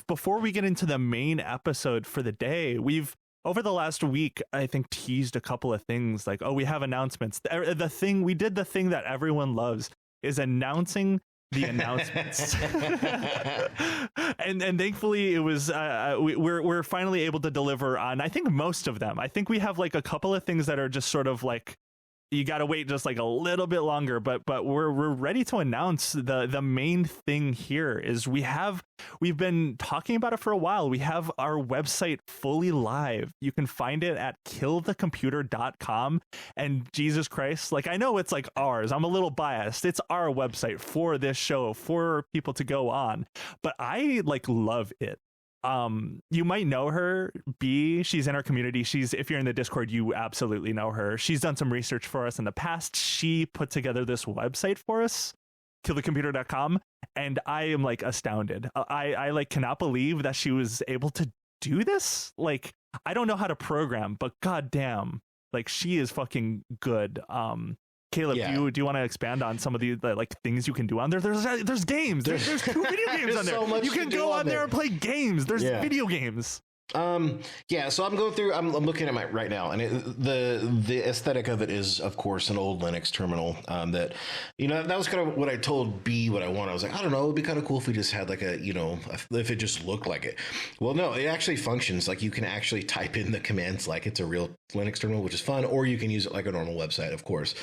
before we get into the main episode for the day, we've over the last week, I think, teased a couple of things like, oh, we have announcements. The thing we did, the thing that everyone loves is announcing the announcements. and thankfully it was we're finally able to deliver on, I think, most of them. I think we have like a couple of things that are just sort of like you got to wait just like a little bit longer, but we're ready to announce the main thing here is we've been talking about it for a while. We have our website fully live. You can find it at killthecomputer.com. And Jesus Christ, like, I know it's like ours. I'm a little biased. It's our website for this show for people to go on, but I like love it. You might know her, B. She's in our community. If you're in the Discord, you absolutely know her. She's done some research for us in the past. She put together this website for us, killthecomputer.com, and I am like astounded. I like cannot believe that she was able to do this. Like, I don't know how to program, but goddamn, like, she is fucking good. Caleb, do you want to expand on some of the like things you can do on there? There's games. There's 2 video games on there. So you can go on there and play games. There's video games. So I'm going through, I'm looking at my right now, and the aesthetic of it is, of course, an old Linux terminal. That, that was kind of what I told B what I want. I was like, I don't know, it'd be kind of cool if we just had like if it just looked like it. Well, no, it actually functions. Like, you can actually type in the commands like it's a real Linux terminal, which is fun, or you can use it like a normal website, of course.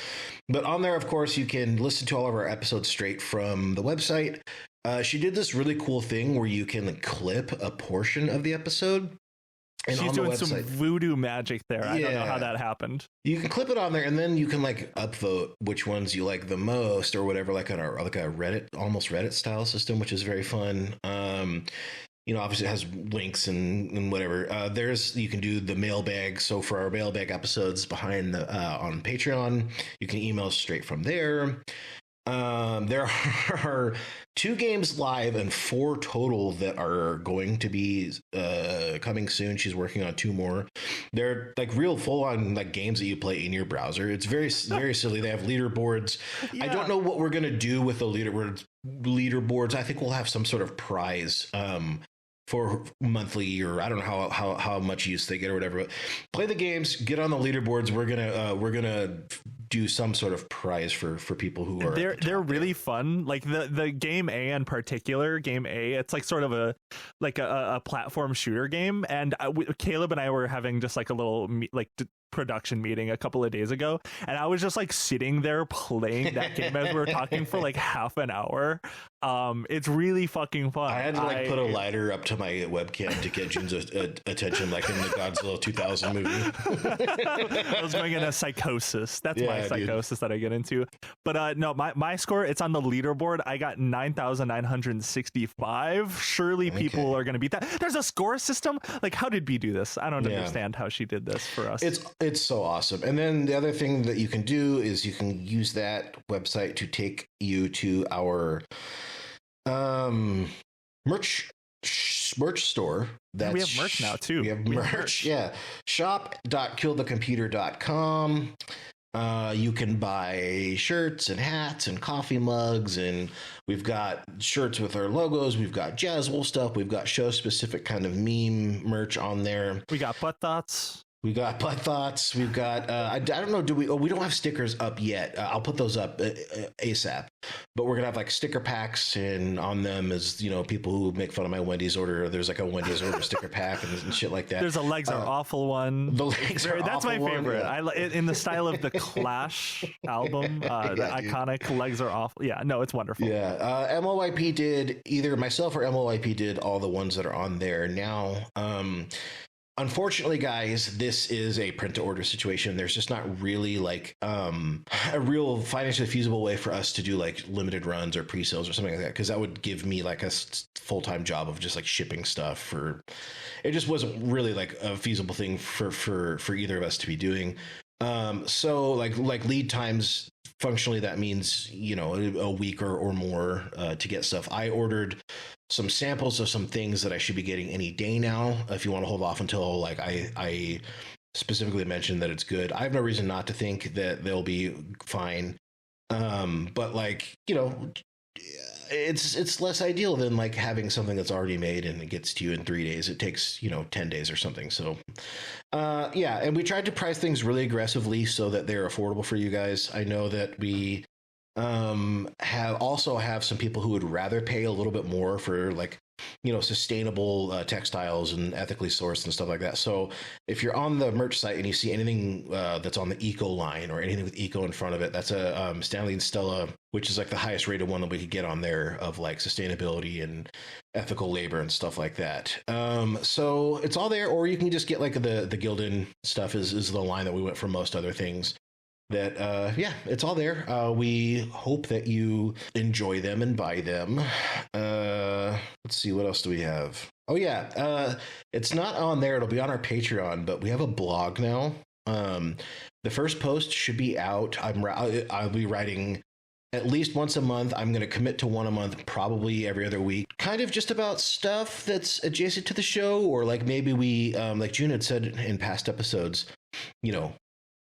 But on there, of course, you can listen to all of our episodes straight from the website. She did this really cool thing where you can clip a portion of the episode. And she's doing some voodoo magic there. I don't know how that happened. You can clip it on there, and then you can like upvote which ones you like the most or whatever, like a Reddit, almost Reddit style system, which is very fun. Obviously it has links and whatever. You can do the mailbag. So for our mailbag episodes behind on Patreon, you can email straight from there. There are 2 games live and 4 total that are going to be coming soon. She's working on 2 more. They're like real full-on like games that you play in your browser. It's very very silly. They have leaderboards. I don't know what we're gonna do with the leaderboards. I think we'll have some sort of prize for monthly, or I don't know how much use they get or whatever. But play the games, get on the leaderboards. We're gonna do some sort of prize for people who are they're really fun. Like the game A in particular, game A, it's like sort of a platform shooter game. And Caleb and I were having just like a little production meeting a couple of days ago, and I was just like sitting there playing that game as we were talking for like half an hour. It's really fucking fun. I had to put a lighter up to my webcam to get June's attention, like in the Godzilla 2000 movie. I was going into psychosis. That's my psychosis that I get into. But no, my score, it's on the leaderboard. I got 9,965. Surely people are going to beat that. There's a score system. Like, how did B do this? I don't understand how she did this for us. It's so awesome. And then the other thing that you can do is you can use that website to take you to our merch store. We have merch now too. We have merch. Yeah. Shop.killthecomputer.com. You can buy shirts and hats and coffee mugs, and we've got shirts with our logos. We've got Jazzwolf stuff. We've got show specific kind of meme merch on there. We got butt thoughts. We got butt thoughts. We've got, I don't know, we don't have stickers up yet. I'll put those up ASAP. But we're going to have like sticker packs, and on them is, people who make fun of my Wendy's order. There's like a Wendy's order sticker pack and shit like that. There's a Legs Are Awful one. The Legs Are That's Awful my favorite. One, yeah. In the style of the Clash album, the iconic Legs Are Awful. Yeah, no, it's wonderful. Yeah. MOYP did, either myself or MOYP did all the ones that are on there now. Unfortunately, guys, this is a print to order situation. There's just not really like a real financially feasible way for us to do like limited runs or pre-sales or something like that, because that would give me like a full-time job of just like shipping stuff. It just wasn't really like a feasible thing for either of us to be doing. So like lead times, functionally that means, a week or more to get stuff. I ordered some samples of some things that I should be getting any day now. If you want to hold off until like I specifically mentioned that it's good, I have no reason not to think that they'll be fine. But like, it's less ideal than like having something that's already made and it gets to you in 3 days. It takes 10 days or something. So yeah, and we tried to price things really aggressively so that they're affordable for you guys. I know that we have some people who would rather pay a little bit more for like sustainable textiles and ethically sourced and stuff like that. So if you're on the merch site and you see anything that's on the eco line or anything with eco in front of it, that's a Stanley and Stella, which is like the highest rated one that we could get on there of like sustainability and ethical labor and stuff like that. So it's all there, or you can just get like the Gildan stuff is the line that we went for most other things. That yeah, it's all there. We hope that you enjoy them and buy them. Let's see, what else do we have? Oh yeah, it's not on there. It'll be on our Patreon, but we have a blog now. The first post should be out. I'll be writing at least once a month. I'm going to commit to one a month, probably every other week. Kind of just about stuff that's adjacent to the show, or like maybe we, like June had said in past episodes,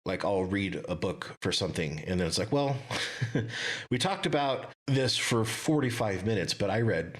like I'll read a book for something and then it's like, well, we talked about this for 45 minutes, but I read,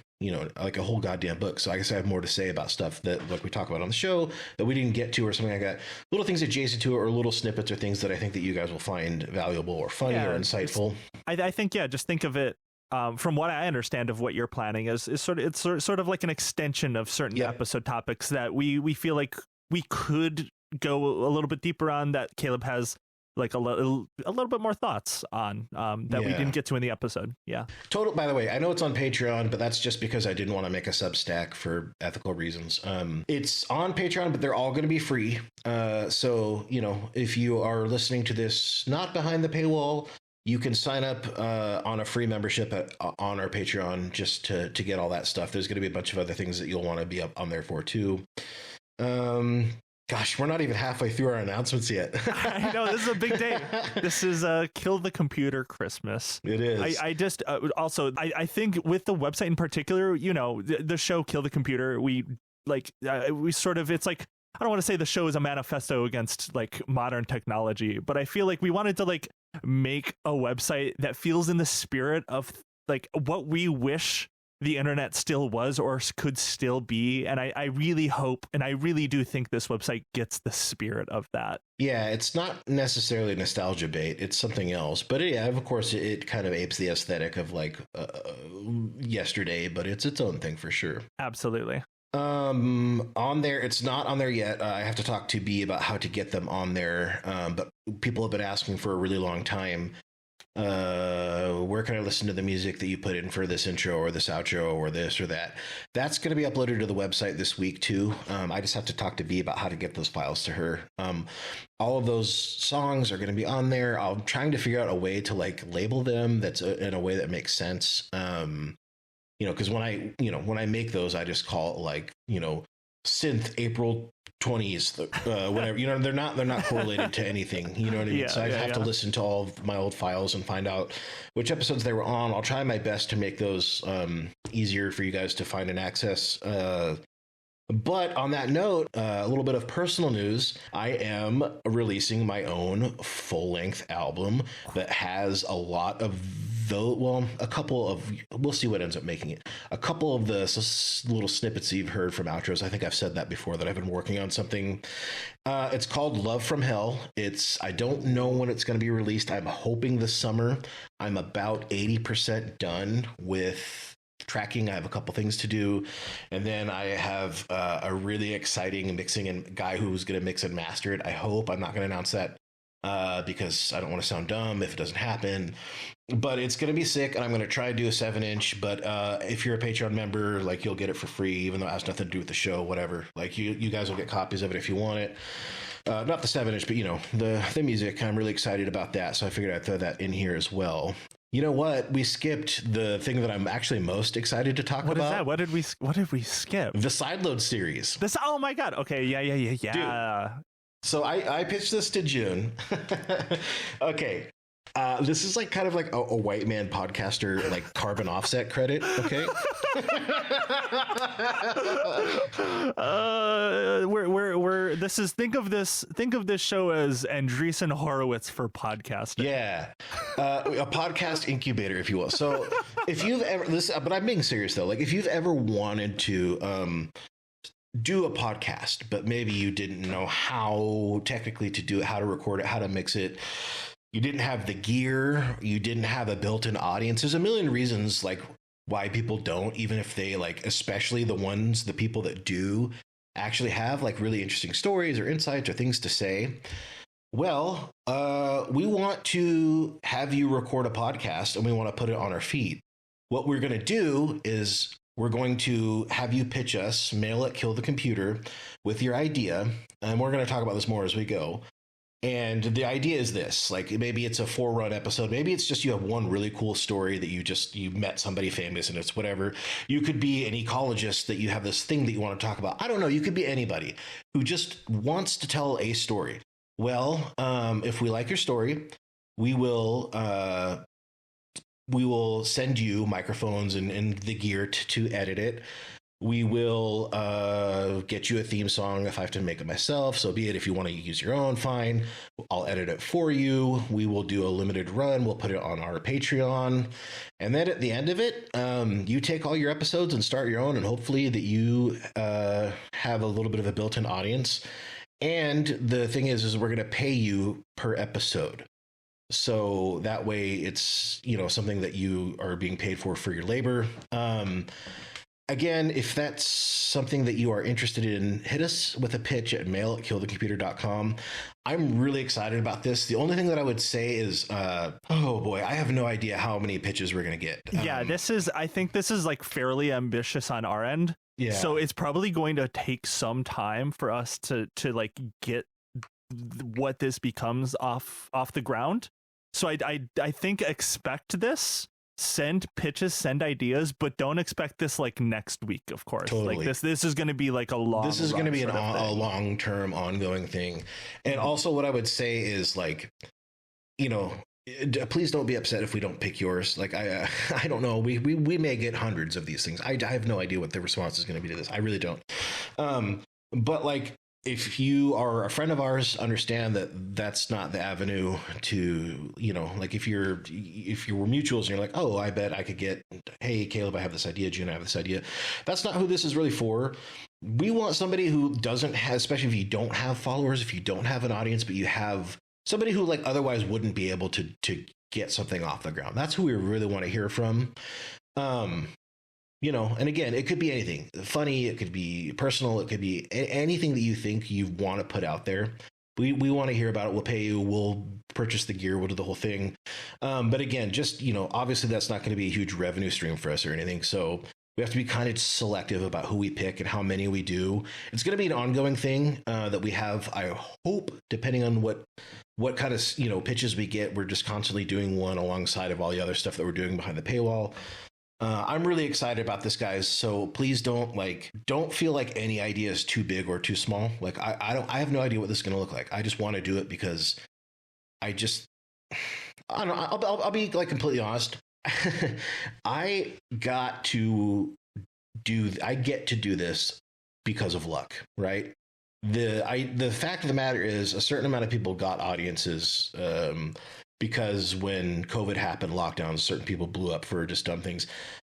like a whole goddamn book. So I guess I have more to say about stuff that like we talk about on the show that we didn't get to or something like that. Little things adjacent to it or little snippets or things that I think that you guys will find valuable or funny or insightful. I think, yeah, just think of it. From what I understand of what you're planning is sort of like an extension of certain episode topics that we feel like we could go a little bit deeper on, that Caleb has like a little bit more thoughts on that we didn't get to in the episode. Yeah. Total. By the way, I know it's on Patreon, but that's just because I didn't want to make a Substack for ethical reasons. It's on Patreon, but they're all going to be free. So, if you are listening to this not behind the paywall, you can sign up on a free membership on our Patreon just to get all that stuff. There's going to be a bunch of other things that you'll want to be up on there for too. Gosh, we're not even halfway through our announcements yet. I know, this is a big day. This is Kill the Computer Christmas. It is. I just also think with the website in particular, the show Kill the Computer, we sort of, it's like, I don't want to say the show is a manifesto against like modern technology, but I feel like we wanted to like make a website that feels in the spirit of like what we wish the internet still was or could still be. And I really hope, and I really do think this website gets the spirit of that. Yeah, it's not necessarily nostalgia bait. It's something else. But yeah, of course, it kind of apes the aesthetic of like yesterday, but it's its own thing for sure. Absolutely. On there, it's not on there yet. I have to talk to B about how to get them on there. But people have been asking for a really long time. Where can I listen to the music that you put in for this intro or this outro or this or that? That's going to be uploaded to the website this week too. I just have to talk to B about how to get those files to her. All of those songs are going to be on there. I'm trying to figure out a way to like label them that's in a way that makes sense. Because when I make those, I just call it like, synth April 20s, whatever, they're not correlated to anything, you know what I mean? Yeah, so I have to listen to all of my old files and find out which episodes they were on. I'll try my best to make those easier for you guys to find and access. But on that note, a little bit of personal news. I am releasing my own full-length album that has a lot of a couple of, we'll see what ends up making it. A couple of the little snippets you've heard from outros. I think I've said that before, that I've been working on something. It's called Love from Hell. I don't know when it's going to be released. I'm hoping this summer. I'm about 80% done with tracking. I have a couple things to do, and then I have a really exciting mixing and guy who's going to mix and master it. I hope. I'm not going to announce that because I don't want to sound dumb if it doesn't happen, but it's going to be sick, and I'm going to try to do a 7-inch. But if you're a Patreon member, like, you'll get it for free, even though it has nothing to do with the show, whatever. Like, you guys will get copies of it if you want it. Not the 7-inch, but the music. I'm really excited about that, so I figured I'd throw that in here as well. You know what? We skipped the thing that I'm actually most excited to talk about. What is that? What did we skip? The Sideload series. Oh my God. Okay. Yeah. Dude, so I pitched this to June. Okay. This is like kind of like a white man podcaster, like carbon offset credit. Okay. we're this is think of this show as Andreessen Horowitz for podcasting. Yeah, a podcast incubator, if you will. So if you've ever but I'm being serious though, like if you've ever wanted to do a podcast, but maybe you didn't know how technically to do it, how to record it, how to mix it. You didn't have the gear, you didn't have a built-in audience. There's a million reasons like why people don't, even if they like, especially the people that do actually have like really interesting stories or insights or things to say. Well, we want to have you record a podcast and we want to put it on our feed. What we're going to do is we're going to have you pitch us, mail it, kill the computer with your idea. And we're going to talk about this more as we go. And the idea is this, like maybe it's a 4-run episode. Maybe it's just you have one really cool story that you met somebody famous and it's whatever. You could be an ecologist that you have this thing that you want to talk about. I don't know. You could be anybody who just wants to tell a story. Well, if we like your story, we will send you microphones and the gear to edit it. We will get you a theme song if I have to make it myself. So be it. If you want to use your own, fine. I'll edit it for you. We will do a limited run. We'll put it on our Patreon. And then at the end of it, you take all your episodes and start your own. And hopefully that you have a little bit of a built-in audience. And the thing is we're going to pay you per episode. So that way it's, something that you are being paid for your labor. Again, if that's something that you are interested in, hit us with a pitch at mail@killthecomputer.com. I'm really excited about this. The only thing that I would say is, oh boy, I have no idea how many pitches we're going to get. Yeah, I think this is like fairly ambitious on our end. Yeah. So it's probably going to take some time for us to like get what this becomes off the ground. So I think expect this. Send pitches, send ideas, but don't expect this like next week, of course. Totally. Like this is going to be like a long. This is going to be a long-term ongoing thing. And also what I would say is like, please don't be upset if we don't pick yours. Like I don't know. We may get hundreds of these things. I have no idea what the response is going to be to this. I really don't. But like, if you are a friend of ours, understand that that's not the avenue to, like if you were mutuals and you're like, oh, I bet I could get, hey, Caleb, I have this idea. June, I have this idea. That's not who this is really for. We want somebody who doesn't have, especially if you don't have followers, if you don't have an audience, but you have somebody who like otherwise wouldn't be able to get something off the ground. That's who we really want to hear from. And again, it could be anything funny. It could be personal. It could be anything that you think you want to put out there. We want to hear about it. We'll pay you. We'll purchase the gear. We'll do the whole thing. But again, just, obviously that's not going to be a huge revenue stream for us or anything. So we have to be kind of selective about who we pick and how many we do. It's going to be an ongoing thing that we have, I hope, depending on what kind of, pitches we get. We're just constantly doing one alongside of all the other stuff that we're doing behind the paywall. I'm really excited about this, guys. So please don't feel like any idea is too big or too small. Like I have no idea what this is going to look like. I just want to do it because I don't know. I'll be like completely honest. I get to do this because of luck, right? The fact of the matter is a certain amount of people got audiences, because when COVID happened, lockdowns, certain people blew up for just dumb things.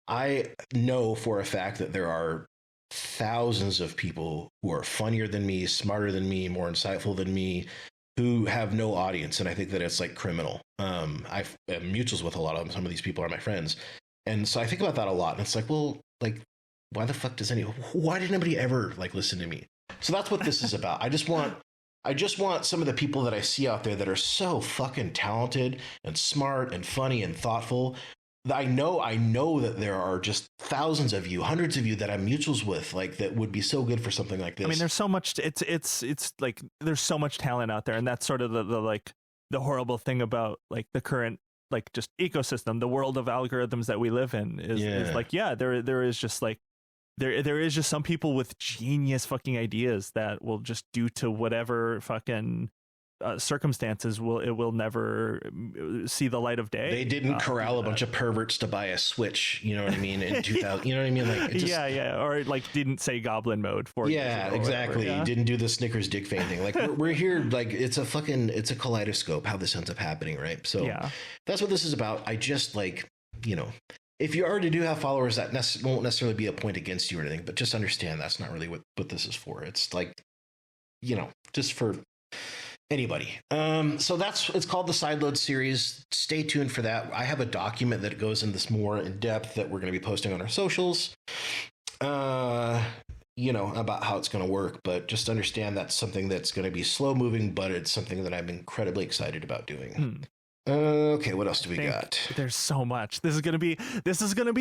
I know for a fact that there are thousands of people who are funnier than me, smarter than me, more insightful than me, who have no audience. And I think that it's like criminal. I've mutuals with a lot of them. Some of these people are my friends. And so I think about that a lot. And it's like, well, like, why the fuck why did nobody ever like listen to me? So that's what this is about. I just want some of the people that I see out there that are so fucking talented and smart and funny and thoughtful. I know that there are just thousands of you, hundreds of you that I'm mutuals with, like that would be so good for something like this. I mean, there's so much. It's like there's so much talent out there, and that's sort of the horrible thing about like the current like just ecosystem, the world of algorithms that we live in is like there is just like. There is just some people with genius fucking ideas that will just due to whatever fucking circumstances it will never see the light of day. They didn't corral a bunch of perverts to buy a Switch, you know what I mean, in 2000, you know what I mean, like it just, or like didn't say goblin mode for exactly. Didn't do the Snickers dick fan thing. Like we're here, like it's a kaleidoscope how this ends up happening, right? So that's what this is about. I just like, you know, if you already do have followers, that won't necessarily be a point against you or anything, but just understand that's not really what this is for. It's like, you know, just for anybody. So it's called the Sideload series. Stay tuned for that. I have a document that goes in this more in depth that we're going to be posting on our socials, you know, about how it's going to work, but just understand that's something that's going to be slow moving, but it's something that I'm incredibly excited about doing. Okay, what else do we got? There's so much. This is gonna be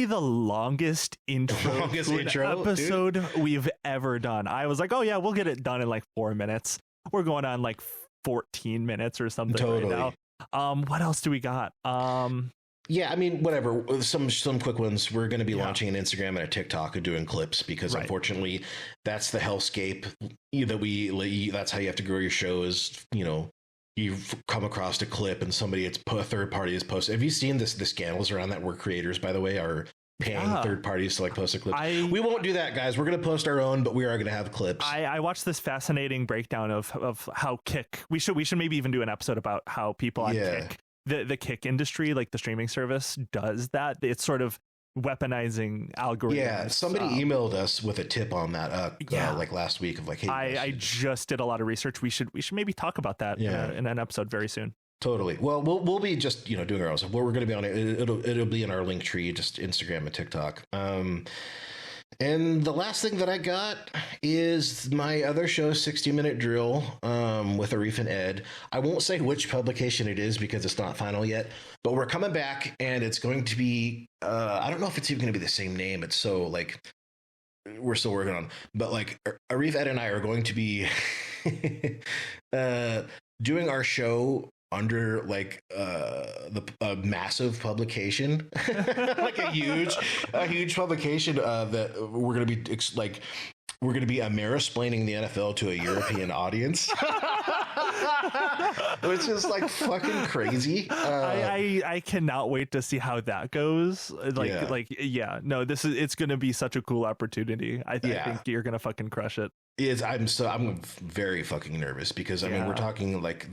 the longest intro episode we've ever done. I was like, oh yeah, we'll get it done in like 4 minutes. We're going on like 14 minutes or something right now. What else do we got? Yeah, I mean, whatever. Some quick ones. We're going to be launching an Instagram and a TikTok and doing clips because unfortunately, that's the hellscape that that's how you have to grow your show. Is, you know, you've come across a clip and a third party has posted. Have you seen the scandals around that where creators, by the way, are paying third parties to like post a clip? We won't do that, guys. We're going to post our own, but we are going to have clips. I watched this fascinating breakdown of how Kick. We should maybe even do an episode about how people on Kick, the Kick industry, like the streaming service, does that. It's sort of weaponizing algorithms. Yeah, somebody emailed us with a tip on that like last week of like, hey, I just did a lot of research. We should maybe talk about that in an episode very soon. Totally. Well, we'll be just, you know, doing our own stuff. We're going to be on it. It'll be in our link tree, just Instagram and TikTok. And the last thing that I got is my other show, 60-Minute Drill, with Arif and Ed. I won't say which publication it is because it's not final yet, but we're coming back and it's going to be, I don't know if it's even going to be the same name. It's so like, we're still working on, but like Arif, Ed, and I are going to be doing our show under like a massive publication, like a huge publication that we're gonna be we're gonna be Amerisplaining the NFL to a European audience, which is like fucking crazy. I cannot wait to see how that goes. It's gonna be such a cool opportunity. I think you're gonna fucking crush it. I'm very fucking nervous because I mean we're talking like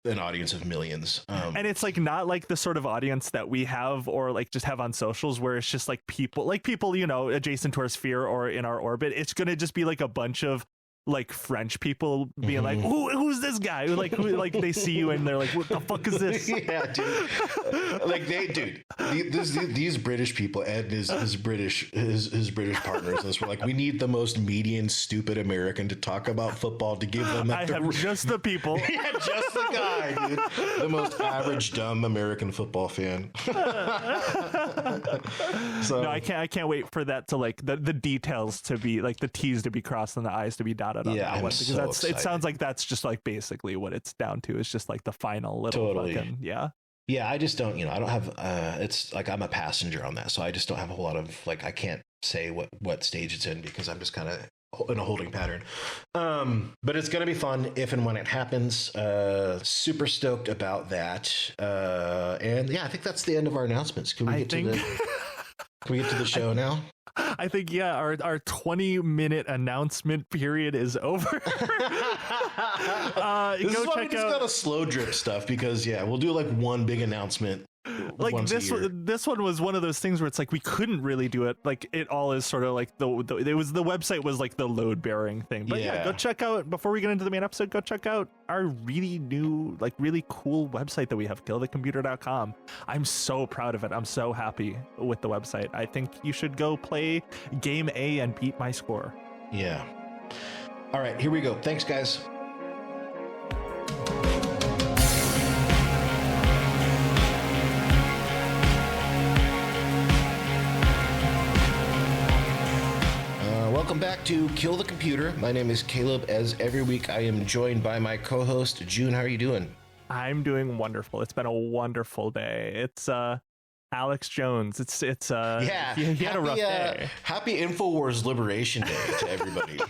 an audience of millions, and it's like not like the sort of audience that we have or like just have on socials where it's just like people you know adjacent to our sphere or in our orbit. It's gonna just be like a bunch of like French people being like, who's this guy? Like they see you and they're like, what the fuck is this? Yeah, dude. Like these British people, Ed and his British partners, and we're like, we need the most median, stupid American to talk about football to give them. Just the people. Yeah, just the guy, dude. The most average, dumb American football fan. So no, I can't wait for that to like the details to be like the T's to be crossed and the I's to be dotted. Yeah, because it sounds like that's just like basically what it's down to. It's just like the final little fucking I just don't, you know, I don't have it's like I'm a passenger on that, so I just don't have a whole lot of like I can't say what stage it's in because I'm just kind of in a holding pattern. But it's gonna be fun if and when it happens. Super stoked about that. And yeah, I think that's the end of our announcements. Can we get to the show now? I think our 20-minute announcement period is over. This is why we just gotta slow drip stuff because we'll do like one big announcement. Like this one was one of those things where it's like we couldn't really do it. Like it all is sort of like the website was like the load bearing thing. But go check out, before we get into the main episode, go check out our really new, like really cool website that we have, killthecomputer.com. I'm so proud of it. I'm so happy with the website. I think you should go play game A and beat my score. Yeah. All right, here we go. Thanks, guys. Welcome back to Kill the Computer. My name is Caleb. As every week, I am joined by my co-host, June. How are you doing? I'm doing wonderful. It's been a wonderful day. It's Alex Jones. It's Yeah, he had a rough day. Happy InfoWars Liberation Day to everybody.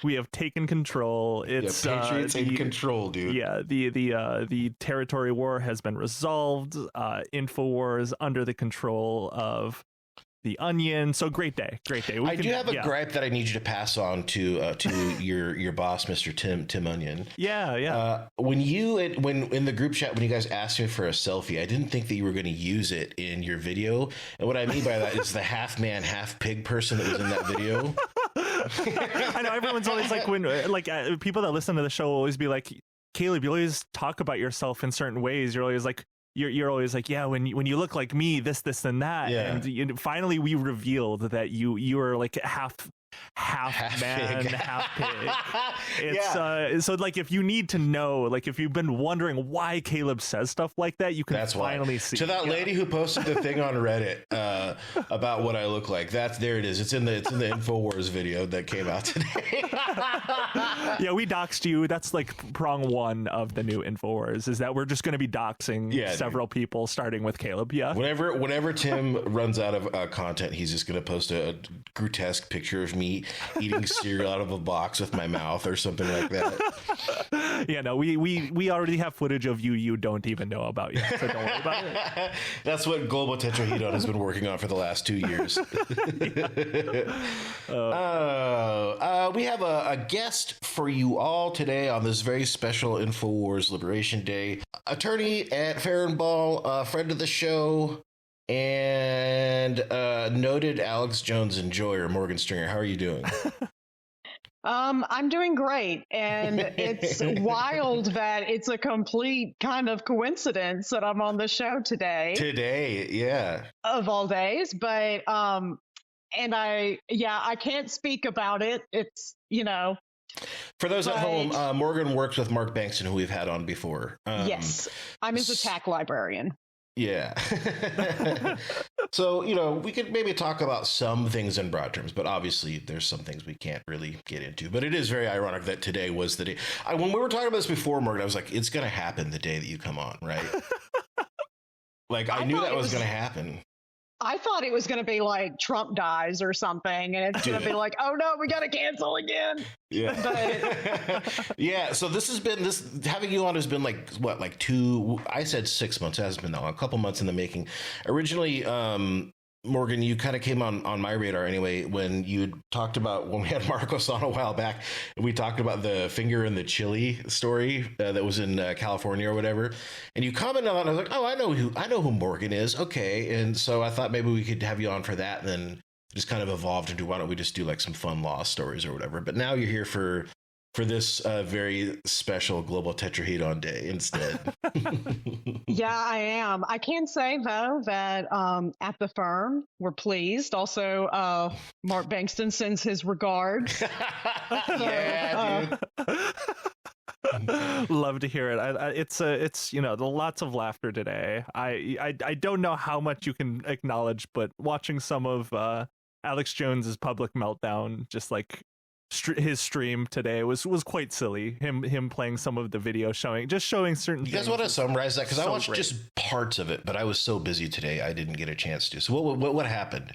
We have taken control. It's Patriots in control, dude. Yeah, the territory war has been resolved. InfoWars under the control of the Onion. So great day. I do have a gripe that I need you to pass on to your boss, Mr. Tim Onion. Yeah. When in the group chat, when you guys asked me for a selfie, I didn't think that you were going to use it in your video. And what I mean by that is the half man, half pig person that was in that video. I know everyone's always like, people that listen to the show will always be like, Caleb, you always talk about yourself in certain ways. You're always like, you're always like, yeah, when you look like me, this and that. Yeah. And finally we revealed that you are like half man, pig. half pig. It's so like, if you need to know, like if you've been wondering why Caleb says stuff like that, you can finally see. To that lady who posted the thing on Reddit about what I look like, there it is. It's in the InfoWars video that came out today. Yeah, we doxed you. That's like prong one of the new InfoWars, is that we're just going to be doxing several people, starting with Caleb. Yeah. Whenever Tim runs out of content, he's just going to post a grotesque picture of me eating cereal out of a box with my mouth or something like that. Yeah, no, we already have footage of you don't even know about yet, so don't worry about it. That's what Global Tetrahedron has been working on for the last 2 years. We have a guest for you all today on this very special InfoWars Liberation Day. Attorney at Fair and Ball, friend of the show, and noted Alex Jones enjoyer, Morgan Stringer. How are you doing? I'm doing great, and it's wild that it's a complete kind of coincidence that I'm on the show today. Today, yeah. Of all days, but and I can't speak about it. It's, For those at home, Morgan works with Mark Bankston, who we've had on before. Yes, I'm his attack librarian. Yeah. So, we could maybe talk about some things in broad terms, but obviously there's some things we can't really get into. But it is very ironic that today was the day. When we were talking about this before, Morgan, I was like, it's going to happen the day that you come on, right? Like, I knew that was going to happen. I thought it was going to be like Trump dies or something, and it's going to be like, oh no, we got to cancel again. Yeah. But yeah. So having you on has been like, what, like I said 6 months. It hasn't been that long, a couple months in the making. Originally, Morgan, you kind of came on my radar anyway when you talked about, when we had Marcos on a while back, we talked about the finger in the chili story that was in California or whatever, and you commented on that, and I was like, oh, I know who Morgan is. Okay. And so I thought maybe we could have you on for that, and then just kind of evolved into, why don't we just do like some fun law stories or whatever. But now you're here for this very special Global Tetrahedron Day instead. Yeah, I am. I can say, though, that at the firm, we're pleased. Also, Mark Bankston sends his regards. Yeah, dude. Love to hear it. It's lots of laughter today. I don't know how much you can acknowledge, but watching some of Alex Jones's public meltdown, just like his stream today, was quite silly. Him playing some of the video, showing certain. You guys want to summarize that? Because I watched just parts of it, but I was so busy today I didn't get a chance to. So what happened?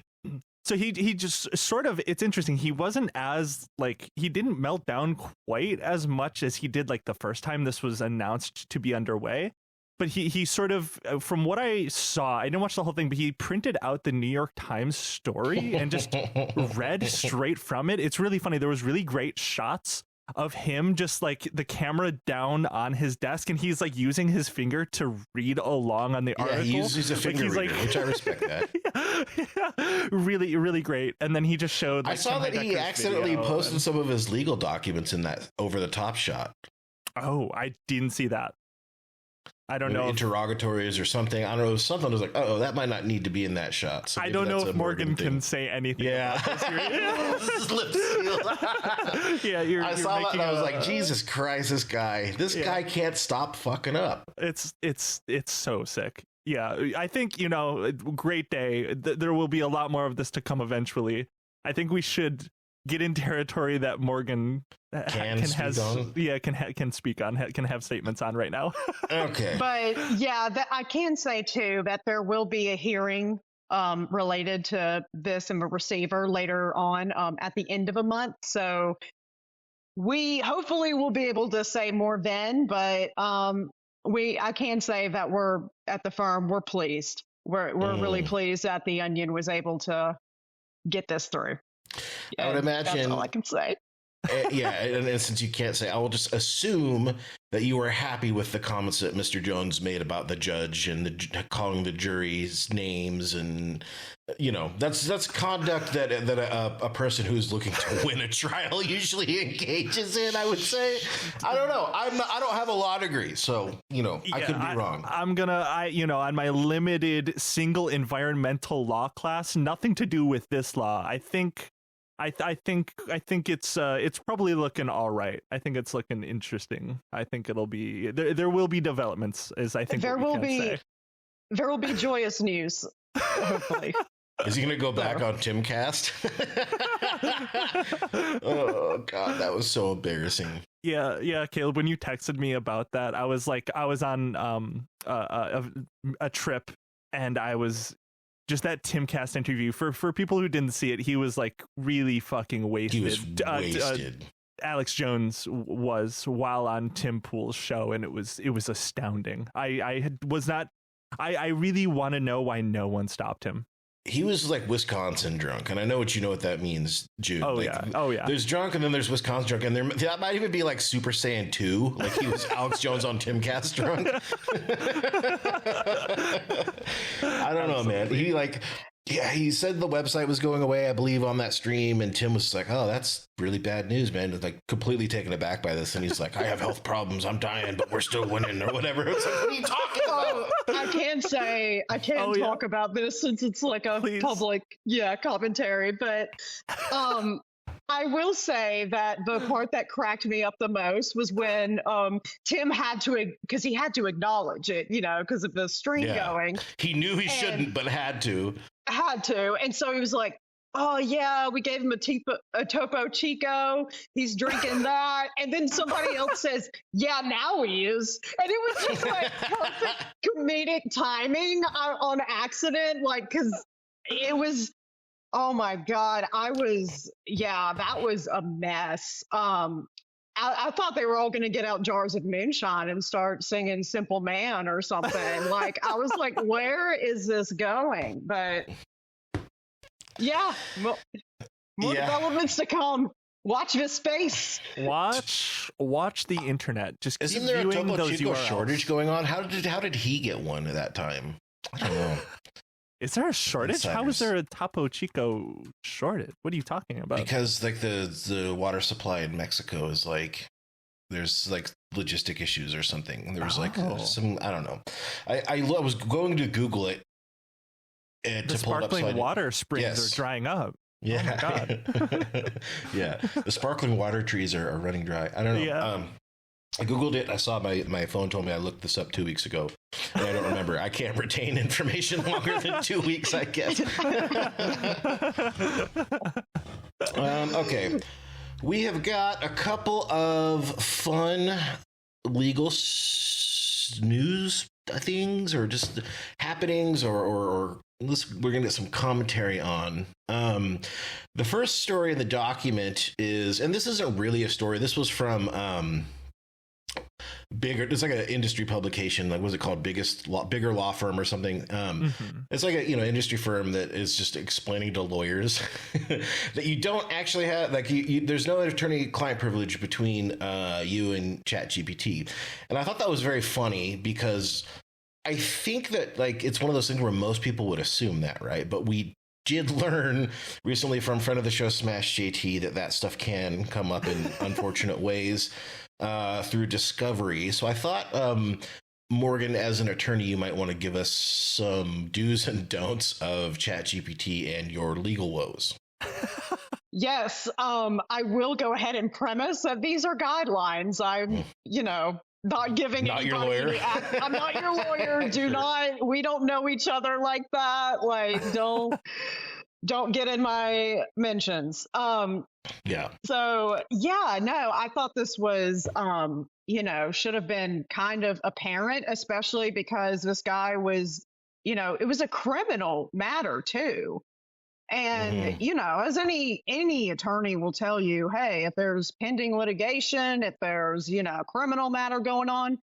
So he just sort of, it's interesting. He wasn't as he didn't melt down quite as much as he did like the first time this was announced to be underway. But he sort of, from what I saw, I didn't watch the whole thing, but he printed out the New York Times story and just read straight from it. It's really funny. There was really great shots of him just like the camera down on his desk, and he's like using his finger to read along on the article. He uses a finger reader, which I respect that. Yeah, really, really great. And then he just showed. I saw that he accidentally posted some of his legal documents in that over the top shot. Oh, I didn't see that. I don't know. Interrogatories or something. I don't know. Something was like, oh, that might not need to be in that shot. So I don't know if Morgan can say anything. Yeah. Lip seal. Yeah, I saw that and I was like, Jesus Christ, this guy can't stop fucking up. It's so sick. Yeah, I think, great day. There will be a lot more of this to come eventually. I think we should get in territory that Morgan can speak on, can have statements on right now. Okay. But yeah, I can say too that there will be a hearing related to this and the receiver later on at the end of a month. So we hopefully will be able to say more then, but I can say that we're at the firm, we're pleased. We're really pleased that the Onion was able to get this through. I would imagine. That's all I can say. Yeah, and since you can't say, I will just assume that you were happy with the comments that Mr. Jones made about the judge and calling the jury's names, and that's conduct that a person who's looking to win a trial usually engages in. I would say, I don't know. I don't have a law degree, so I could be wrong. I'm gonna, on my limited single environmental law class, nothing to do with this law. I think it's probably looking all right. I think it's looking interesting. I think it'll be there will be developments, as I think there will be joyous news. Hopefully. Is he going to go back on Timcast? Oh God, that was so embarrassing. Yeah, Caleb. When you texted me about that, I was on a trip, and I was. Just that Timcast interview, for people who didn't see it, he was like really fucking wasted. He was wasted. Alex Jones was while on Tim Pool's show, and it was astounding. I really want to know why no one stopped him. He was like Wisconsin drunk, and I know what that means, Jude. Oh yeah. There's drunk, and then there's Wisconsin drunk, and that might even be like Super Saiyan 2. Like he was Alex Jones on Timcast drunk. I don't know, man. He said the website was going away, I believe, on that stream, and Tim was like, "Oh, that's really bad news, man." Like completely taken aback by this, and he's like, "I have health problems, I'm dying, but we're still winning," or whatever. It's like, what are you talking about? I can talk about this since it's like a public commentary, but I will say that the part that cracked me up the most was when Tim had to, because he had to acknowledge it, because of the stream going. He knew he shouldn't, but had to. And so he was like, "Oh yeah, we gave him a Topo Chico. He's drinking that." And then somebody else says, "Yeah, now he is." And it was just like perfect comedic timing on accident, like, because it was, oh my God, that was a mess. I thought they were all going to get out jars of moonshine and start singing Simple Man or something. Like, I was like, where is this going? But yeah, more developments to come. Watch this space. Watch the internet. Just keep Isn't there a viewing Topo those Chico URLs. shortage going on? How did he get one at that time? I don't know. Is there a shortage? Insiders. How is there a Topo Chico shortage? What are you talking about? Because like the water supply in Mexico is like, there's like logistic issues or something. There was like some, I don't know. I was going to Google it. The sparkling water springs are drying up. Yeah. Oh my God. Yeah. The sparkling water trees are running dry. I don't know. Yeah. I Googled it. I saw my phone told me I looked this up 2 weeks ago. And I don't remember. I can't retain information longer than 2 weeks, I guess. Okay. We have got a couple of fun legal news things or just happenings or we're going to get some commentary on. The first story in the document is, and this isn't really a story. This was from it's like an industry publication, like what's it called, bigger law firm or something. It's like a industry firm that is just explaining to lawyers that you don't actually have, like, there's no attorney-client privilege between you and ChatGPT. And I thought that was very funny because I think that, like, it's one of those things where most people would assume that, right? But we did learn recently from friend of the show Smash JT that stuff can come up in unfortunate ways through discovery. So I thought, Morgan, as an attorney, you might want to give us some do's and don'ts of ChatGPT and your legal woes. Yes, I will go ahead and premise that these are guidelines. I'm, not giving not anybody your lawyer. I'm not your lawyer. We don't know each other like that. Like, don't get in my mentions. Yeah. So yeah, no, I thought this was, should have been kind of apparent, especially because this guy was, it was a criminal matter too. And, as any attorney will tell you, hey, if there's pending litigation, if there's, a criminal matter going on,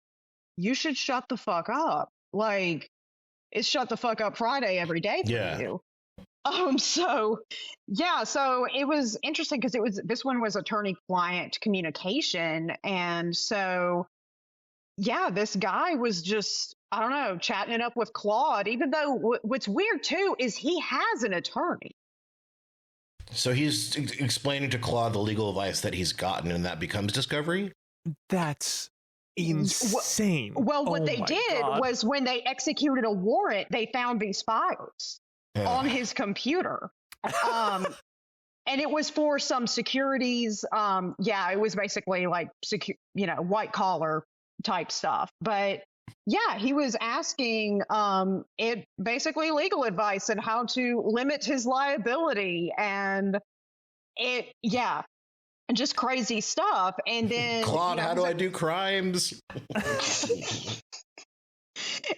you should shut the fuck up. Like, it's shut the fuck up Friday every day for you. So it was interesting because this one was attorney-client communication. And so, yeah, this guy was just, I don't know, chatting it up with Claude, even though what's weird too is he has an attorney. So he's explaining to Claude the legal advice that he's gotten, and that becomes discovery? That's insane. Well, what they did was when they executed a warrant, they found these files on his computer. And it was for some securities. It was basically like, white collar type stuff. But yeah, he was asking it basically legal advice and how to limit his liability and just crazy stuff. And then Claude, how do I do crimes?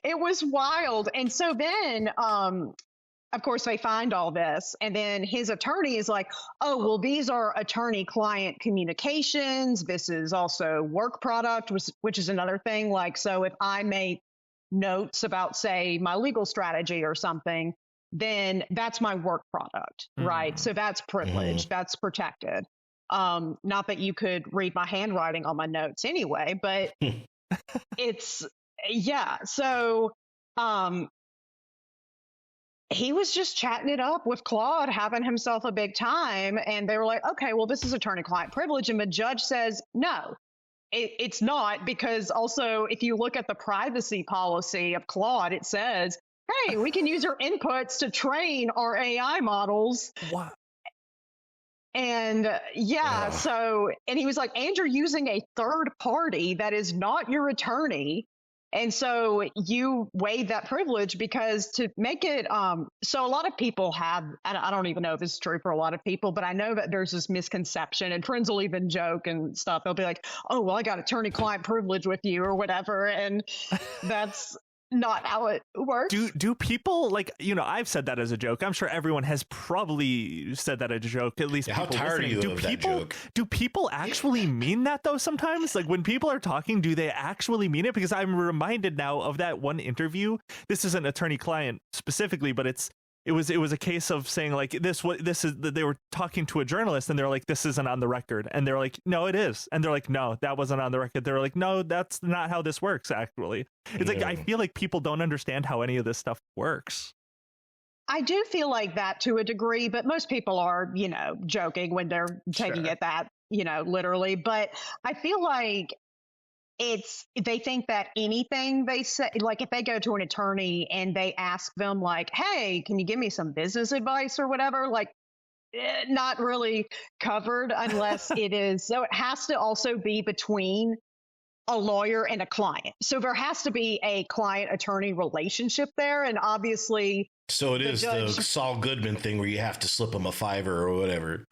It was wild. And so then of course they find all this, and then his attorney is like, oh, well, these are attorney-client communications. This is also work product, which is another thing. Like, so if I make notes about, say, my legal strategy or something, then that's my work product, right? So that's privileged, that's protected. Not that you could read my handwriting on my notes anyway, but so he was just chatting it up with Claude, having himself a big time. And they were like, okay, well, this is attorney-client privilege. And the judge says, no, it's not, because also if you look at the privacy policy of Claude, it says, hey, we can use your inputs to train our AI models. Wow. And and he was like, and you're using a third party that is not your attorney. And so you waive that privilege because to make it, so a lot of people have, and I don't even know if it's true for a lot of people, but I know that there's this misconception, and friends will even joke and stuff. They'll be like, oh, well, I got attorney-client privilege with you or whatever. And that's not how it works. Do people, like, I've said that as a joke. I'm sure everyone has probably said that as a joke, at least how tired listening. are you of that joke? Do people actually mean that though sometimes? Like when people are talking, do they actually mean it? Because I'm reminded now of that one interview. This isn't attorney-client specifically, but it was a case of saying like they were talking to a journalist and they're like, this isn't on the record, and they're like, no, it is, and they're like, no, that wasn't on the record. They're like, no, that's not how this works. Actually, it's like I feel like people don't understand how any of this stuff works. I do feel like that to a degree, but most people are, joking when they're taking it that, literally. But I feel like they think that anything they say, like if they go to an attorney and they ask them like, hey, can you give me some business advice or whatever, like not really covered unless it is. So it has to also be between a lawyer and a client. So there has to be a client attorney relationship there. And obviously. So it is the Saul Goodman thing where you have to slip them a $5 or whatever.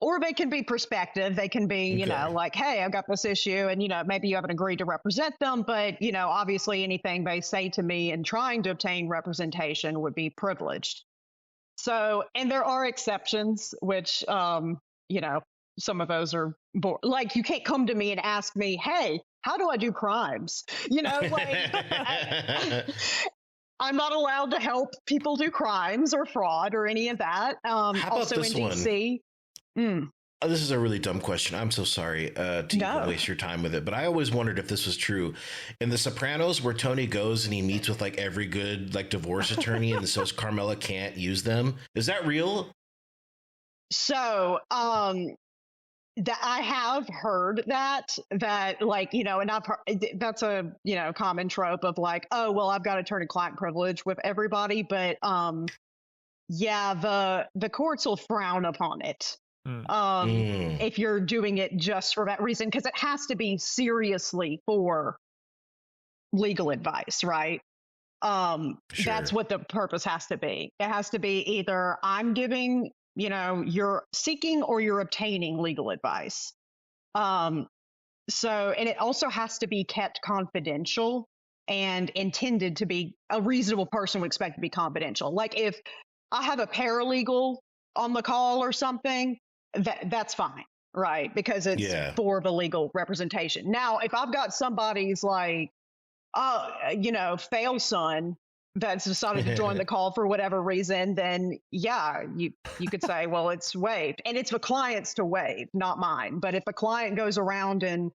Or they can be perspective. They can be, like, hey, I've got this issue and, maybe you haven't agreed to represent them. But, obviously anything they say to me in trying to obtain representation would be privileged. So, and there are exceptions, which, some of those are like, you can't come to me and ask me, hey, how do I do crimes? I'm not allowed to help people do crimes or fraud or any of that. How about also this in DC. This is a really dumb question. I'm so sorry to even waste your time with it, but I always wondered if this was true. In The Sopranos, where Tony goes and he meets with like every good like divorce attorney, and so Carmela can't use them. Is that real? So, that I have heard that like, and that's a, common trope of like, oh, well, I've got attorney-client privilege with everybody, but the courts will frown upon it. If you're doing it just for that reason, because it has to be seriously for legal advice, right? That's what the purpose has to be. It has to be either I'm giving, you're seeking or you're obtaining legal advice. And it also has to be kept confidential and intended to be a reasonable person would expect to be confidential. Like if I have a paralegal on the call or something, that's fine, right? Because it's for the legal representation. Now, if I've got somebody's like, fail son that's decided to join the call for whatever reason, then you could say, well, it's waived. And it's the client's to waive, not mine. But if a client goes around and,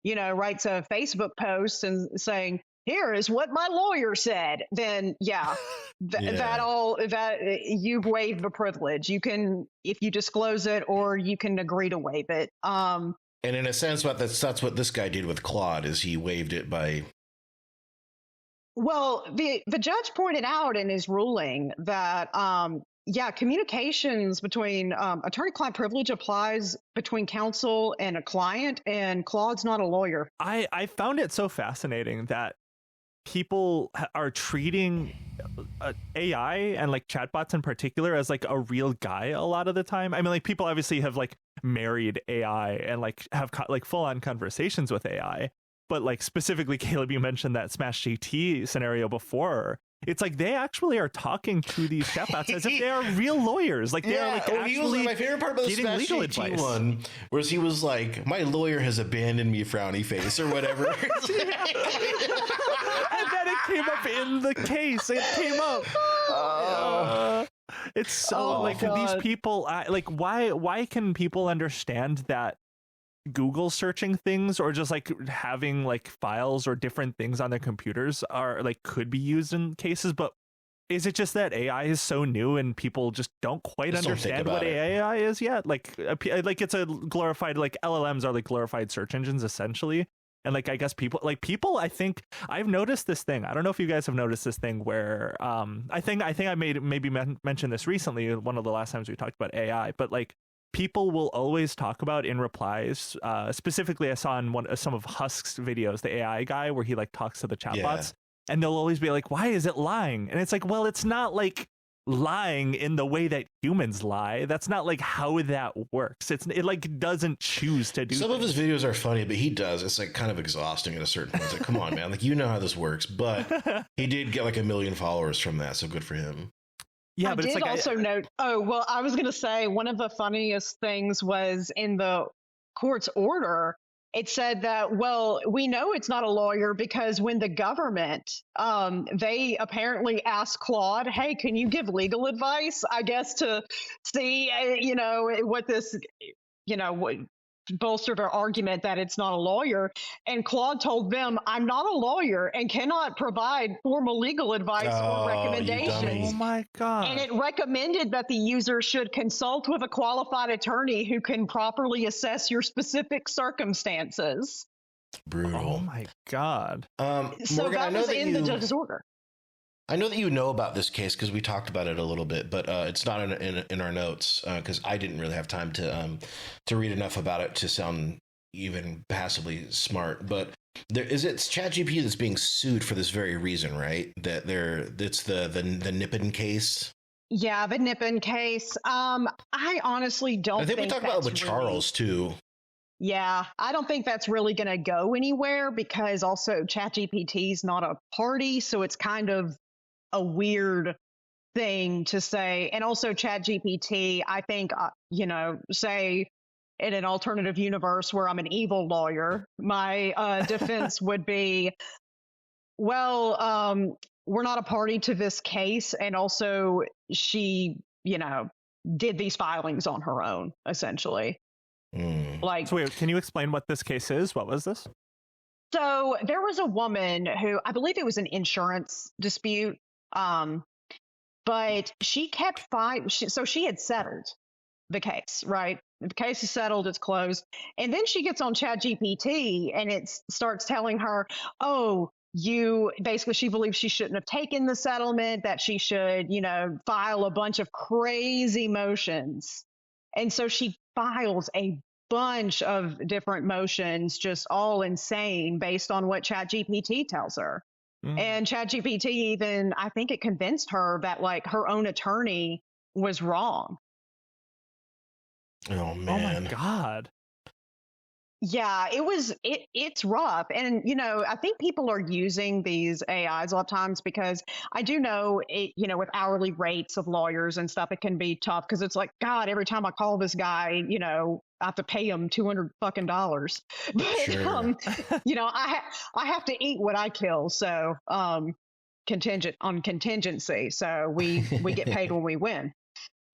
writes a Facebook post and saying, here is what my lawyer said, then that you've waived the privilege. You can, if you disclose it, or you can agree to waive it. And in a sense, that's what this guy did with Claude, is he waived it by. Well, the judge pointed out in his ruling that, communications between attorney-client privilege applies between counsel and a client, and Claude's not a lawyer. I found it so fascinating that people are treating AI and like chatbots in particular as like a real guy a lot of the time. I mean, like people obviously have like married AI and like have like full-on conversations with AI. But like specifically, Caleb, you mentioned that Smash GT scenario before. It's like they actually are talking to these chatbots as if they are real lawyers. Like they are like actually my favorite part about the getting Smash legal GT advice. one, was he was like, my lawyer has abandoned me, frowny face, or whatever. And then it came up in the case. It came up. It's so God. these people. Like why can people understand that Google searching things or just like having like files or different things on their computers are like could be used in cases, but is it just that AI is so new and people just don't quite understand what AI is yet? Like it's a glorified, like LLMs are like glorified search engines essentially. And like I guess people I think I've noticed this thing. I don't know if you guys have noticed this thing where I think I maybe mentioned this recently, one of the last times we talked about AI, but like people will always talk about in replies. Specifically, I saw in some of Husk's videos, the AI guy, where he like talks to the chatbots, and they'll always be like, "Why is it lying?" And it's like, well, it's not like lying in the way that humans lie. That's not like how that works. It like doesn't choose to do. Some of his videos are funny, but he does. It's like kind of exhausting at a certain point. It's like, come on, man, like you know how this works. But he did get like 1 million followers from that, so good for him. Yeah, I did also note. Oh, well, I was going to say one of the funniest things was in the court's order. It said that, well, we know it's not a lawyer because when the government, they apparently asked Claude, hey, can you give legal advice? I guess to see, what this, what bolster their argument that it's not a lawyer. And Claude told them, I'm not a lawyer and cannot provide formal legal advice or recommendations. Oh my God. And it recommended that the user should consult with a qualified attorney who can properly assess your specific circumstances. Brutal. Oh my God. So Morgan, that was in the judge's order. I know that you know about this case because we talked about it a little bit, but it's not in our notes because I didn't really have time to read enough about it to sound even passably smart. But it's ChatGPT that's being sued for this very reason, right? It's the Nippon case. Yeah, the Nippon case. I honestly don't. I think we talked about it with Charles too. Yeah, I don't think that's really going to go anywhere because also ChatGPT is not a party, so it's kind of a weird thing to say. And also ChatGPT, I think, say in an alternative universe where I'm an evil lawyer, my defense would be, well, we're not a party to this case. And also she, did these filings on her own, essentially. So wait, can you explain what this case is? What was this? So there was a woman who, I believe it was an insurance dispute, but she kept fighting. So she had settled the case, right? The case is settled, it's closed. And then she gets on ChatGPT and it starts telling her, basically she believes she shouldn't have taken the settlement, that she should, file a bunch of crazy motions. And so she files a bunch of different motions, just all insane based on what ChatGPT tells her. And ChatGPT even, I think it convinced her that like her own attorney was wrong. Oh man. Oh my God. Yeah, it's rough. And, you know, I think people are using these AIs a lot of times because I do know it, you know, with hourly rates of lawyers and stuff, it can be tough because it's like, God, every time I call this guy, you know, I have to pay him $200 fucking dollars. But, Sure. you know, I have to eat what I kill. So, contingency. So we get paid when we win.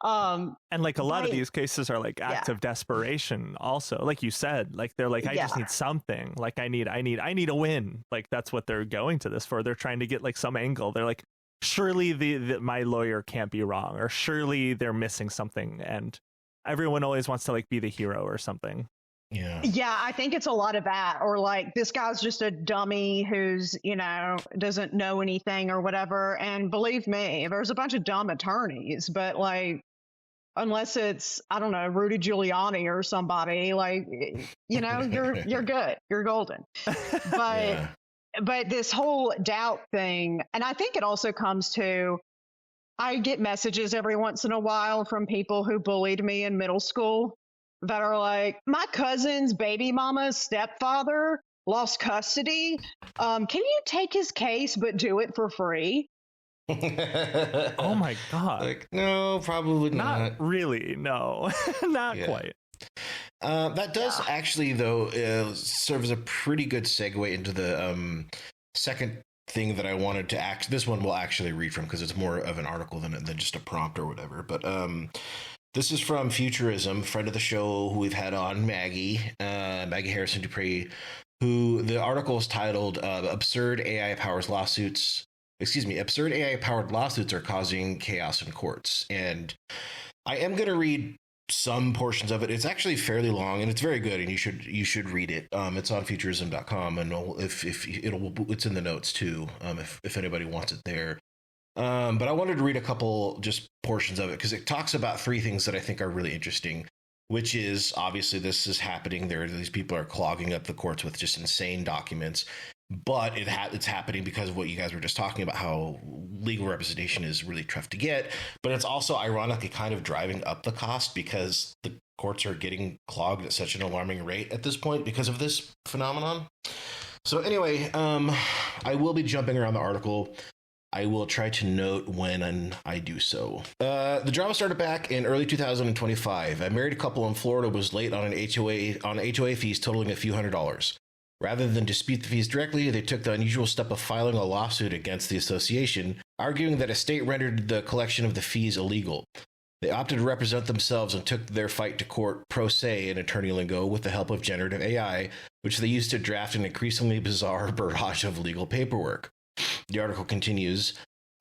And like a lot of Right. these cases are like acts of desperation also, like you said, like they're like, I just Yeah. need something, like I need a win. Like that's what they're going to this for. They're trying to get like some angle. They're like, surely my lawyer can't be wrong, or surely they're missing something. And everyone always wants to like be the hero or something. Yeah. Yeah, I think it's a lot of that. Or like, this guy's just a dummy who's, you know, doesn't know anything or whatever. And believe me, there's a bunch of dumb attorneys, but like, unless it's, I don't know, Rudy Giuliani or somebody, like, you know, you're good. You're golden. But Yeah. but this whole doubt thing, and I think it also comes to, I get messages every once in a while from people who bullied me in middle school that are like, my cousin's baby mama's stepfather lost custody. Can you take his case but do it for free? Oh my God. Like, no, probably not. Not really. No, not Yeah. quite. That does actually, though, serve as a pretty good segue into the second thing that I wanted to this one will actually read from, because it's more of an article than just a prompt or whatever. But this is from Futurism, friend of the show who we've had on, Maggie Harrison Dupree, who the article is titled Absurd AI-powered lawsuits are causing chaos in courts. And I am going to read some portions of it. It's actually fairly long and it's very good, and you should read it. It's on futurism.com, and it's in the notes too, if anybody wants it there. But I wanted to read a couple just portions of it because it talks about three things that I think are really interesting, which is obviously this is happening. These people are clogging up the courts with just insane documents. But it's happening because of what you guys were just talking about, how legal representation is really tough to get. But it's also ironically kind of driving up the cost because the courts are getting clogged at such an alarming rate at this point because of this phenomenon. So anyway, I will be jumping around the article. I will try to note when I do so. The drama started back in early 2025. A married couple in Florida was late on HOA fees totaling a few $100s. Rather than dispute the fees directly, they took the unusual step of filing a lawsuit against the association, arguing that a state rendered the collection of the fees illegal. They opted to represent themselves and took their fight to court pro se in attorney lingo with the help of generative AI, which they used to draft an increasingly bizarre barrage of legal paperwork. The article continues.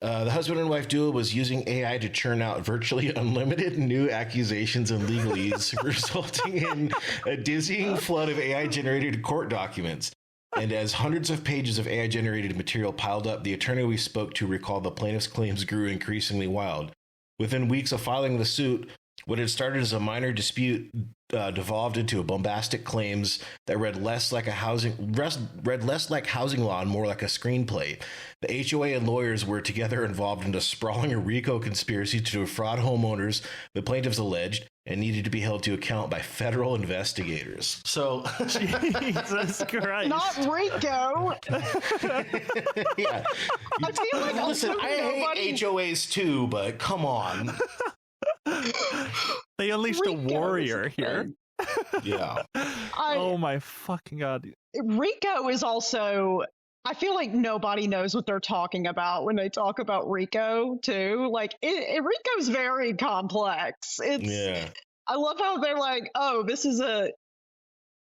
The husband and wife duo was using AI to churn out virtually unlimited new accusations and legalese, resulting in a dizzying flood of AI-generated court documents. And as hundreds of pages of AI-generated material piled up, the attorney we spoke to recalled the plaintiff's claims grew increasingly wild. Within weeks of filing the suit, what had started as a minor dispute devolved into bombastic claims that read less like housing law and more like a screenplay. The HOA and lawyers were together involved in a sprawling RICO conspiracy to defraud homeowners, the plaintiffs alleged, and needed to be held to account by federal investigators. So, Jesus Christ. Not Rico. yeah. I feel like Listen, also I hate HOAs too, but come on. They unleashed a Rico is warrior the here. thing. Yeah. Oh my fucking God. Rico is also, I feel like nobody knows what they're talking about when they talk about Rico too. Like Rico's very complex. Yeah. I love how they're like, oh, this is a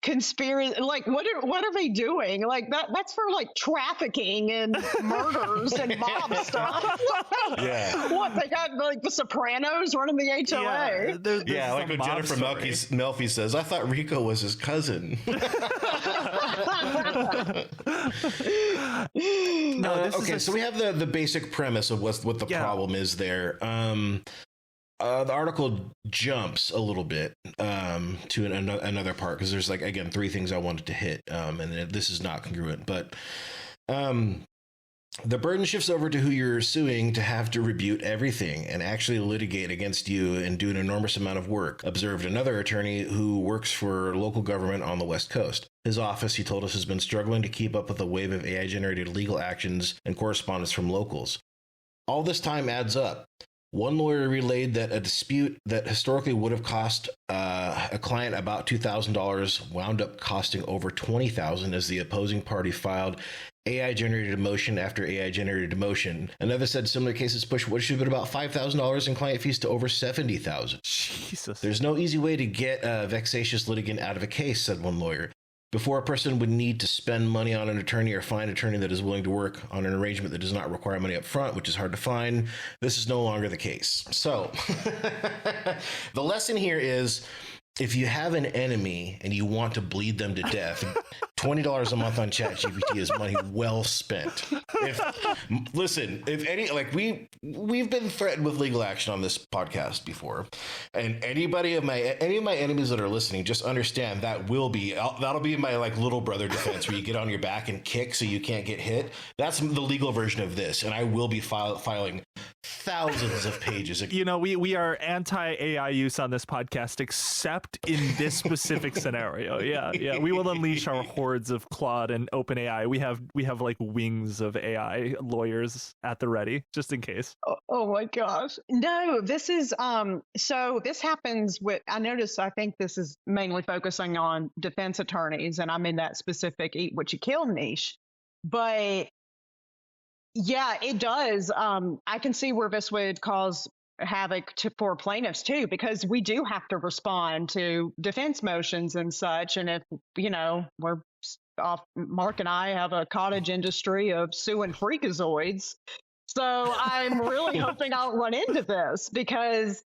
conspiracy. Like, what are they doing? Like that's for like trafficking and murders and mob stuff. Yeah. What, they got like the Sopranos running the HOA? Yeah, like what Jennifer Melfi says, I thought Rico was his cousin. So we have the basic premise of what the problem is there. The article jumps a little bit to another part because there's, like, again, three things I wanted to hit, and this is not congruent. But The burden shifts over to who you're suing to have to rebut everything and actually litigate against you and do an enormous amount of work, observed another attorney who works for local government on the West Coast. His office, he told us, has been struggling to keep up with a wave of AI-generated legal actions and correspondence from locals. All this time adds up. One lawyer relayed that a dispute that historically would have cost a client about $2,000 wound up costing over $20,000 as the opposing party filed AI-generated motion after AI-generated motion. Another said similar cases pushed what should have been about $5,000 in client fees to over $70,000. Jesus. There's no easy way to get a vexatious litigant out of a case, said one lawyer. Before a person would need to spend money on an attorney or find an attorney that is willing to work on an arrangement that does not require money up front, which is hard to find, this is no longer the case. So the lesson here is, if you have an enemy and you want to bleed them to death, $20 a month on ChatGPT is money well spent. If any, like we've been threatened with legal action on this podcast before, and any of my enemies that are listening, just understand that'll be my like little brother defense, where you get on your back and kick so you can't get hit. That's the legal version of this, and I will be filing thousands of pages. You know, we are anti-AI use on this podcast, except in this specific scenario. Yeah. We will unleash our hordes of Claude and OpenAI. We have like wings of AI lawyers at the ready, just in case. Oh my gosh. No, this is so this happens with, I notice, I think this is mainly focusing on defense attorneys, and I'm in that specific eat what you kill niche. But yeah, it does. I can see where this would cause havoc for plaintiffs too, because we do have to respond to defense motions and such. And if, we're off, Mark and I have a cottage industry of suing freakazoids. So I'm really hoping I don't run into this, because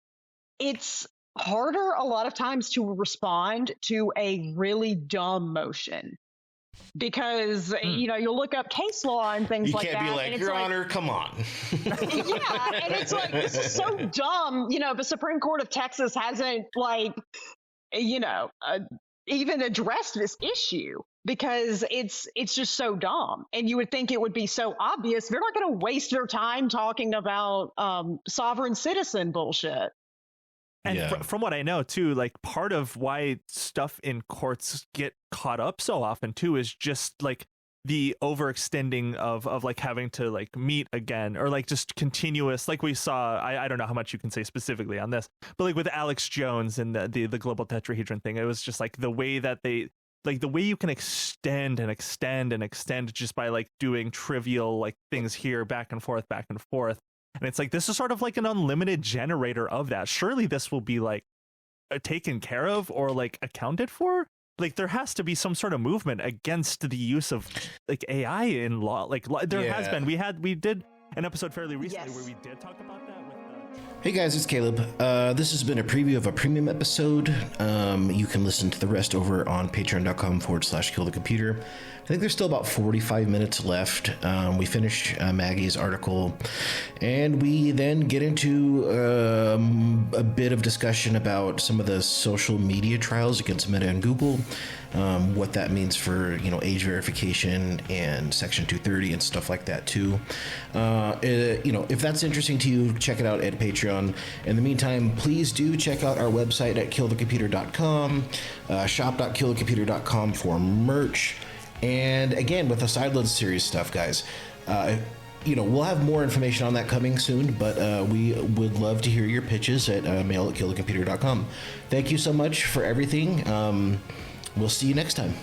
it's harder a lot of times to respond to a really dumb motion. Because, you'll look up case law and things like that. You can't be like, Your Honor, come on. Yeah, and it's like, this is so dumb. The Supreme Court of Texas hasn't, even addressed this issue, because it's just so dumb. And you would think it would be so obvious. They're not going to waste their time talking about sovereign citizen bullshit. And from what I know too, like part of why stuff in courts get caught up so often too is just like the overextending of like having to like meet again, or like just continuous, like we saw. I don't know how much you can say specifically on this, but like with Alex Jones and the global tetrahedron thing, it was just like the way that the way you can extend and extend and extend just by like doing trivial like things here, back and forth. And it's like, this is sort of like an unlimited generator of that. Surely this will be like taken care of or like accounted for. Like there has to be some sort of movement against the use of like AI in law. Like there has been. We did an episode fairly recently where we did talk about that with Hey guys, it's Caleb. This has been a preview of a premium episode. You can listen to the rest over on patreon.com/killthecomputer. I think there's still about 45 minutes left. We finish Maggie's article, and we then get into a bit of discussion about some of the social media trials against Meta and Google, what that means for age verification and Section 230 and stuff like that too. If that's interesting to you, check it out at Patreon. In the meantime, please do check out our website at killthecomputer.com, shop.killthecomputer.com for merch. And again, with the Sideload series stuff, guys, we'll have more information on that coming soon, but we would love to hear your pitches at mail@killthecomputer.com. Thank you so much for everything. We'll see you next time.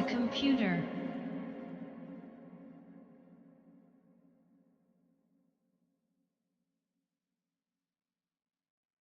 computer.